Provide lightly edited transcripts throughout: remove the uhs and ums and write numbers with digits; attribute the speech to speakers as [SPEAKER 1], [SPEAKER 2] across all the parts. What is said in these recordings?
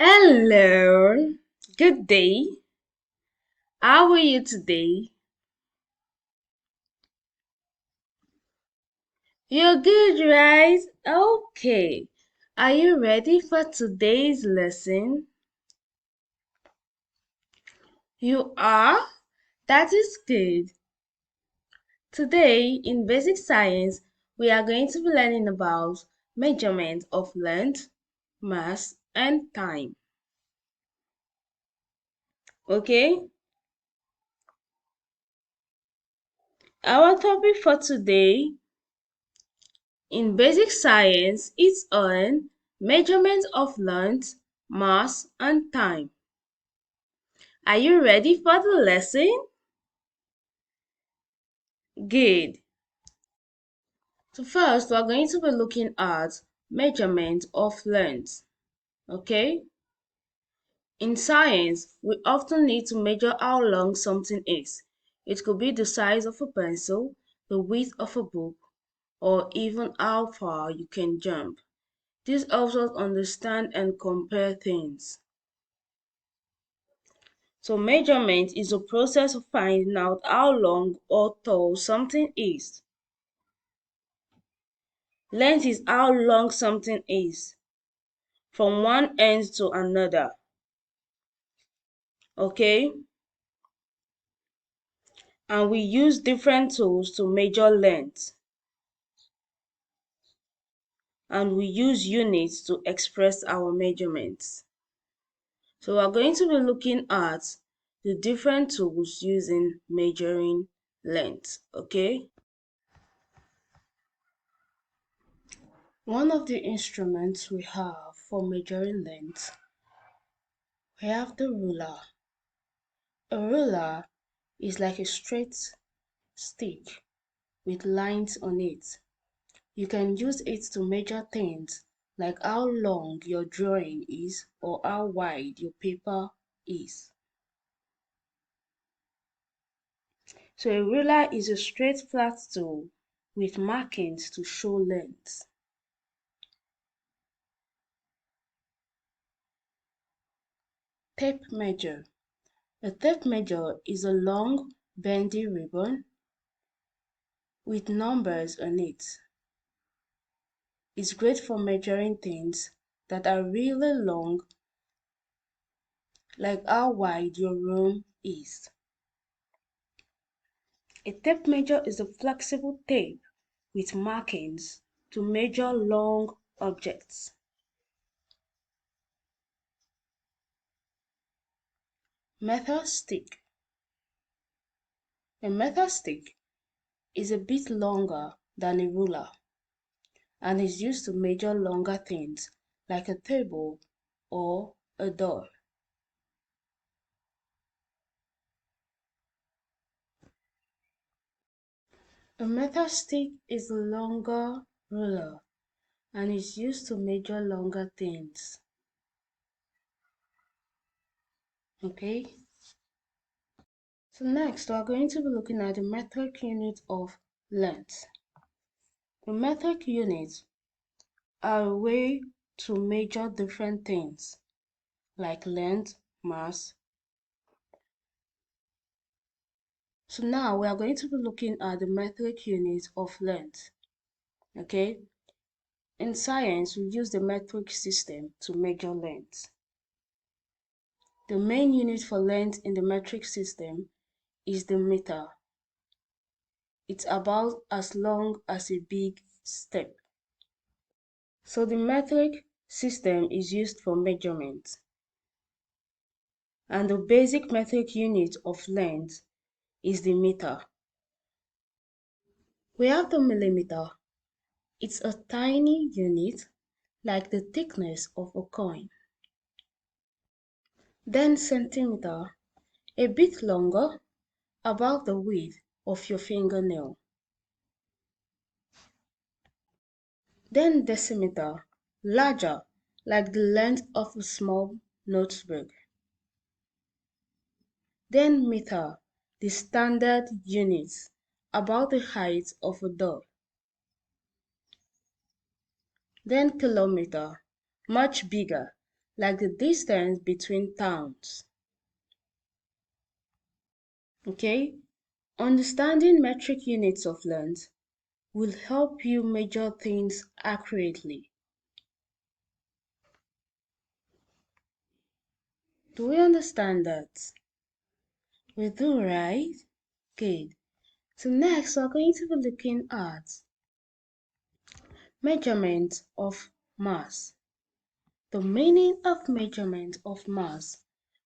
[SPEAKER 1] Hello, good day. How are you today? You're good, right? Okay. Are you ready for today's lesson? You are? That is good. Today, in basic science, we are going to be learning about measurement of length, mass, and time. Okay? Our topic for today in basic science is on measurement of length, mass, and time. Are you ready for the lesson? Good. So first, we're going to be looking at measurement of length. Okay? In science, we often need to measure how long something is. It could be the size of a pencil, the width of a book, or even how far you can jump. This helps us understand and compare things. So measurement is a process of finding out how long or tall something is. Length is how long something is from one end to another. Okay? And we use different tools to measure length. And we use units to express our measurements. So we're going to be looking at the different tools using measuring length. Okay? One of the instruments we have for measuring length, we have the ruler. A ruler is like a straight stick with lines on it. You can use it to measure things like how long your drawing is or how wide your paper is. So a ruler is a straight flat tool with markings to show length. Tape measure. A tape measure is a long, bendy ribbon with numbers on it. It's great for measuring things that are really long, like how wide your room is. A tape measure is a flexible tape with markings to measure long objects. Metal stick. A metal stick is a bit longer than a ruler and is used to measure longer things like a table or a door. A metal stick is a longer ruler and is used to measure longer things. Okay? So next, we are going to be looking at the metric unit of length. The metric units are a way to measure different things like length, mass. So now we are going to be looking at the metric unit of length. Okay? In science, we use the metric system to measure length. The main unit for length in the metric system is the meter. It's about as long as a big step. So the metric system is used for measurement. And the basic metric unit of length is the meter. We have the millimeter. It's a tiny unit like the thickness of a coin. Then centimeter, a bit longer, about the width of your fingernail. Then decimeter, larger, like the length of a small notebook. Then meter, the standard units, about the height of a dog. Then kilometer, much bigger, like the distance between towns. Okay? Understanding metric units of length will help you measure things accurately. Do we understand that? We do, right? Good. So next, we're going to be looking at measurement of mass. The meaning of measurement of mass.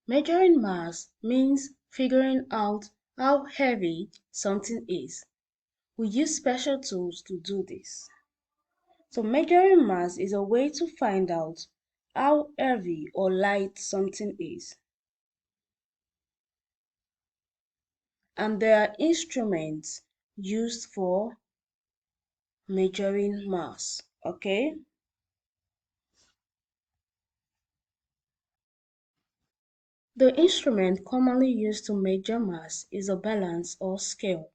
[SPEAKER 1] Measuring mass means figuring out how heavy something is. We use special tools to do this. So measuring mass is a way to find out how heavy or light something is. And there are instruments used for measuring mass, okay? The instrument commonly used to measure mass is a balance or scale.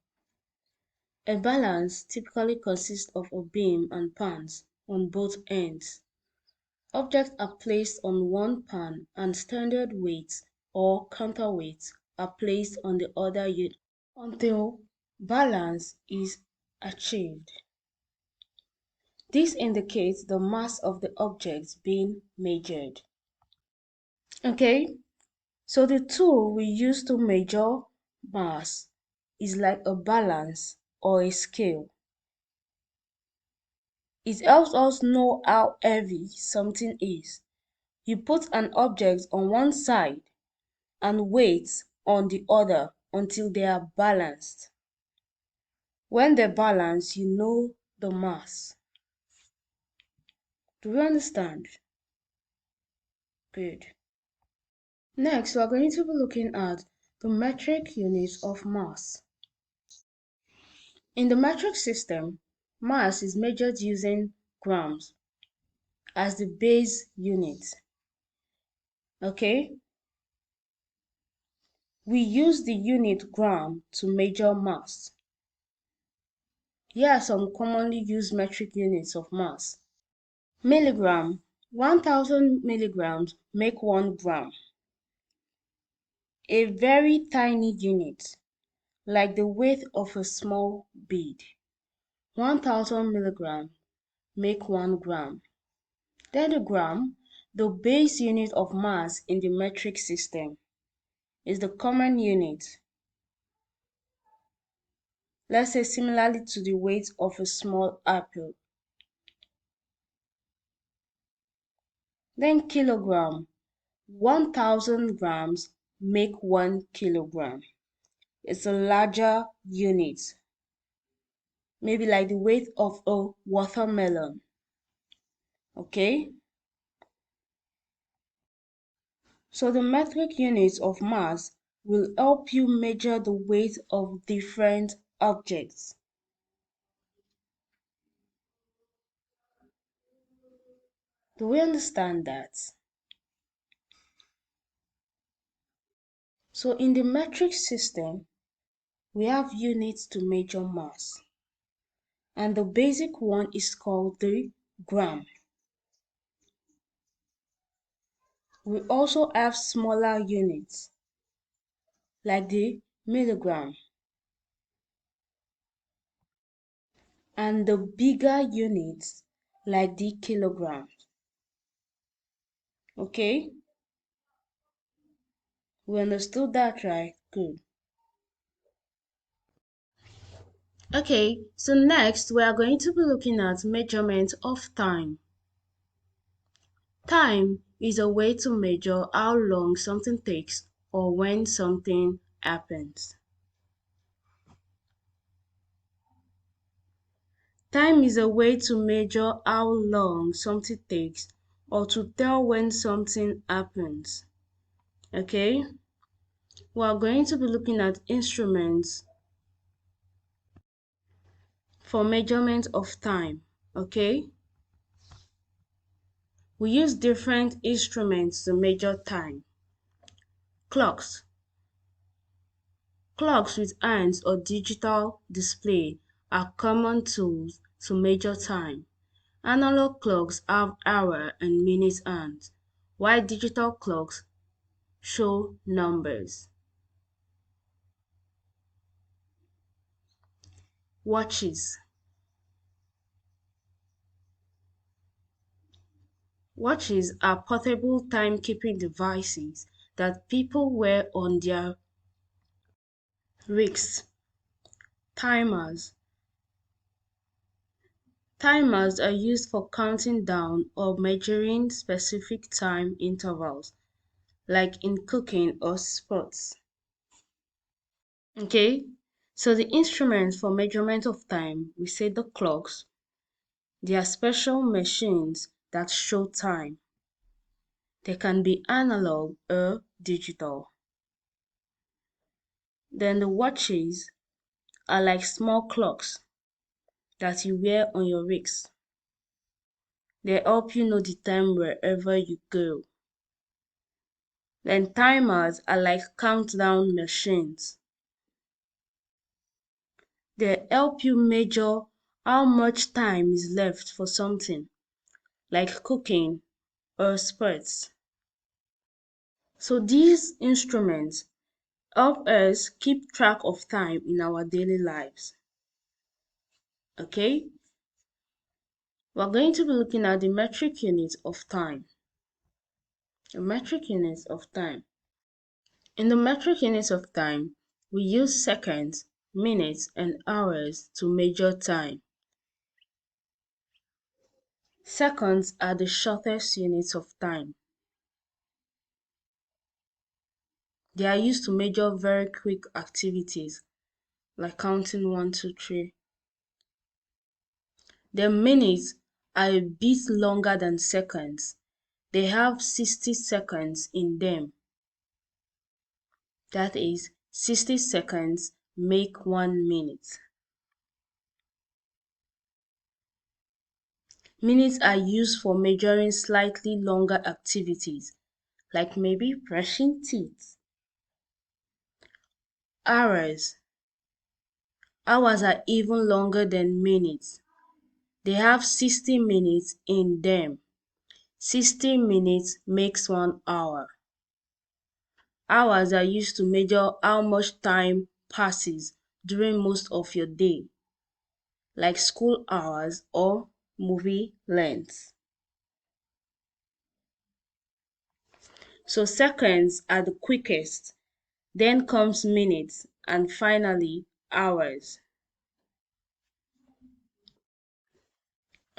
[SPEAKER 1] A balance typically consists of a beam and pans on both ends. Objects are placed on one pan and standard weights or counterweights are placed on the other unit until balance is achieved. This indicates the mass of the object being measured. Okay, so the tool we use to measure mass is like a balance or a scale. It helps us know how heavy something is. You put an object on one side and weights on the other until they are balanced. When they're balanced, you know the mass. Do you understand? Good. Next, we are going to be looking at the metric units of mass. In the metric system, mass is measured using grams as the base unit. Okay? We use the unit gram to measure mass. Here are some commonly used metric units of mass. Milligram. 1000 milligrams make 1 gram. A very tiny unit, like the weight of a small bead. 1000 milligrams make 1 gram. Then the gram, the base unit of mass in the metric system, is the common unit. Let's say similarly to the weight of a small apple. Then kilogram. 1000 grams make 1 kilogram. It's a larger unit, maybe like the weight of a watermelon. Okay? So the metric units of mass will help you measure the weight of different objects. Do we understand that? So in the metric system, we have units to measure mass. And the basic one is called the gram. We also have smaller units, like the milligram, and the bigger units, like the kilogram. Okay? We understood that, right? Good. Okay, so next we are going to be looking at measurement of time. Time is a way to measure how long something takes or when something happens. Time is a way to measure how long something takes or to tell when something happens. Okay? We are going to be looking at instruments for measurement of time. Okay? We use different instruments to measure time. Clocks. Clocks with hands or digital display are common tools to measure time. Analog clocks have hour and minute hands, while digital clocks show numbers. Watches. Watches are portable timekeeping devices that people wear on their wrists. Timers. Timers are used for counting down or measuring specific time intervals, like in cooking or sports. Okay, so the instruments for measurement of time, we say the clocks. They are special machines that show time. They can be analog or digital. Then the watches are like small clocks that you wear on your wrist. They help you know the time wherever you go. Then timers are like countdown machines. They help you measure how much time is left for something, like cooking or sports. So these instruments help us keep track of time in our daily lives. Okay? We're going to be looking at the metric units of time. The metric units of time. In the metric units of time, we use seconds, minutes, and hours to measure time. Seconds are the shortest units of time. They are used to measure very quick activities like counting 1, 2, 3. The minutes are a bit longer than seconds. They have 60 seconds in them. That is, 60 seconds make 1 minute. Minutes are used for measuring slightly longer activities, like maybe brushing teeth. Hours. Hours are even longer than minutes. They have 60 minutes in them. 60 minutes makes 1 hour. Hours are used to measure how much time passes during most of your day, like school hours or movie lengths. So seconds are the quickest, then comes minutes, and finally hours.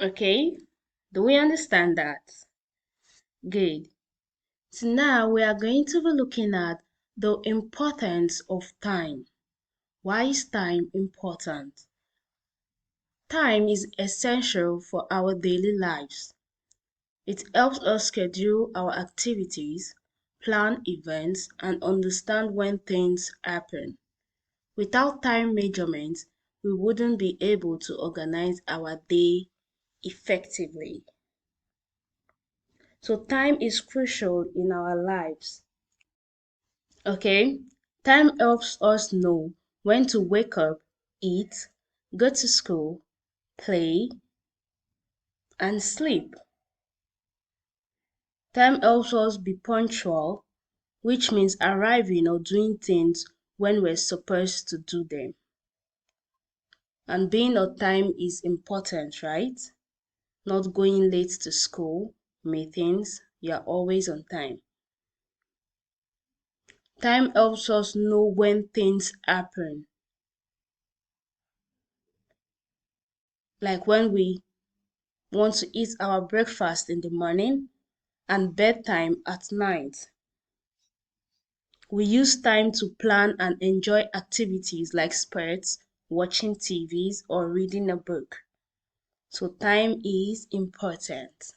[SPEAKER 1] Okay, do we understand that? Good. So now we are going to be looking at the importance of time. Why is time important? Time is essential for our daily lives. It helps us schedule our activities, plan events, and understand when things happen. Without time measurement, we wouldn't be able to organize our day effectively. So time is crucial in our lives. Okay? Time helps us know when to wake up, eat, go to school, play, and sleep. Time helps us be punctual, which means arriving or doing things when we're supposed to do them. And being on time is important, right? Not going late to school, meetings, you're always on time. Time helps us know when things happen. Like when we want to eat our breakfast in the morning and bedtime at night. We use time to plan and enjoy activities like sports, watching TVs, or reading a book. So time is important.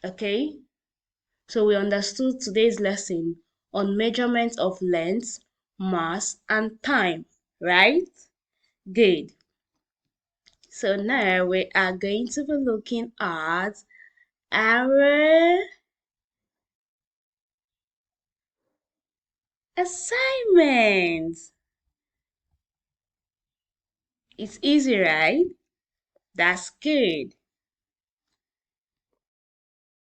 [SPEAKER 1] Okay? So we understood today's lesson on measurement of length, mass, and time, right? Good. So now we are going to be looking at our assignment. It's easy, right? That's good.